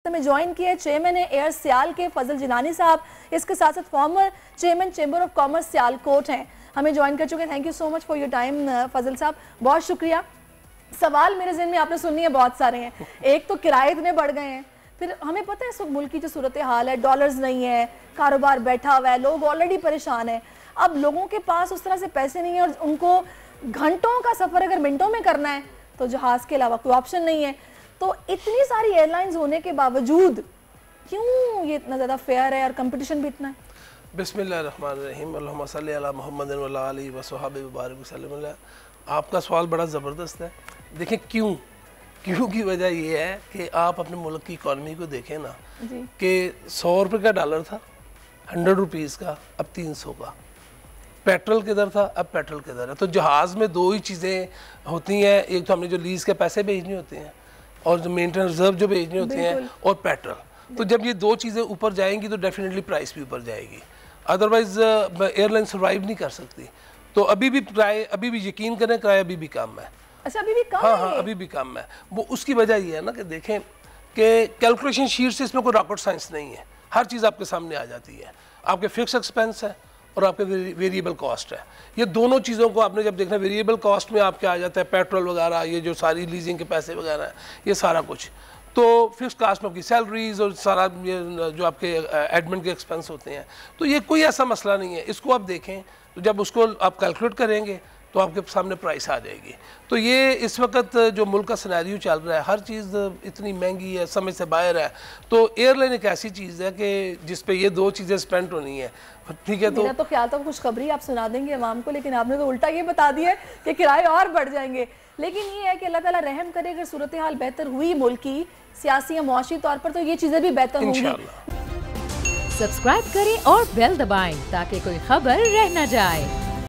में ज्वाइन किया है। चेयरमैन है एयर सियाल के फजल जिनानी साहब, इसके साथ साथ former chairman chamber of commerce Sialkot हैं, हमें ज्वाइन कर चुके हैं। Thank you so much for your time Fazal साहब, बहुत शुक्रिया। सवाल मेरे ज़हन में आपने सुननी है बहुत सारे हैं। एक तो किराए इतने बढ़ गए हैं, फिर हमें पता है इस मुल्क की जो सूरत हाल है, डॉलर्स नहीं है, कारोबार बैठा हुआ है, लोग ऑलरेडी परेशान हैं। अब लोगों के पास उस तरह से पैसे नहीं है और उनको घंटों का सफ़र अगर मिनटों में करना है तो जहाज़ के अलावा कोई ऑप्शन नहीं है। तो इतनी सारी एयरलाइंस होने के बावजूद क्यों ये इतना ज़्यादा फेयर है और कंपटीशन भी इतना है? बिस्मिल्लाहिर्रहमानिर्रहीम, अल्लाहुम्मा सल्ली अला मुहम्मद व अला आलिहि व सहाबिहि व बारिक वसल्लम। आपका सवाल बड़ा ज़बरदस्त है। देखिए क्यों की वजह ये है कि आप अपने मुल्क की इकॉनमी को देखें ना, कि 100 रुपये का डॉलर था, 100 रुपीज़ का, अब 300 का। पेट्रोल किधर था, अब पेट्रोल किधर है। तो जहाज़ में दो ही चीज़ें होती हैं, एक तो हमने जो लीज़ के पैसे भेजने होते हैं और जो मेंटेनेंस रिजर्व जो भेजने होते हैं, और पेट्रोल। तो जब ये दो चीज़ें ऊपर जाएंगी तो डेफिनेटली प्राइस भी ऊपर जाएगी, अदरवाइज़ एयरलाइन सर्वाइव नहीं कर सकती। तो अभी भी किराए, अभी भी यकीन करें किराया अभी भी कम है। अच्छा, अभी भी कम हाँ है? हाँ, अभी भी कम है। वो उसकी वजह ये है ना कि देखें कि कैलकुलेशन शीट से इसमें कोई रॉकेट साइंस नहीं है, हर चीज़ आपके सामने आ जाती है। आपके फिक्स एक्सपेंस है और आपके वेरिएबल कॉस्ट है। ये दोनों चीज़ों को आपने जब देखना, वेरिएबल कॉस्ट में आपके आ जाता है पेट्रोल वगैरह, ये जो सारी लीजिंग के पैसे वगैरह हैं, ये सारा कुछ। तो फिक्स कास्ट में आपकी सैलरीज और सारा ये जो आपके एडमिन के एक्सपेंस होते हैं, तो ये कोई ऐसा मसला नहीं है। इसको आप देखें तो जब उसको आप कैलकुलेट करेंगे तो आपके सामने प्राइस आ जाएगी। तो ये इस वक्त जो मुल्क का सिनेरियो चल रहा है, हर चीज़ इतनी महंगी है, समझ से बाहर है। तो एयरलाइन एक ऐसी चीज़ है कि जिस पे ये दो चीज़ें स्पेंड होनी है, ठीक है। मेरा तो ख्याल था खुशखबरी आप सुना देंगे अवाम को, लेकिन आपने तो उल्टा ये बता दिया कि किराए और बढ़ जाएंगे। लेकिन ये है कि अल्लाह ताला रहम करे, अगर सूरत हाल बेहतर हुई मुल्क की सियासी या मुआशी तौर पर, तो ये चीज़ें भी बेहतर होंगी। सब्सक्राइब करें और बेल दबाएं ताकि कोई खबर रह न जाए।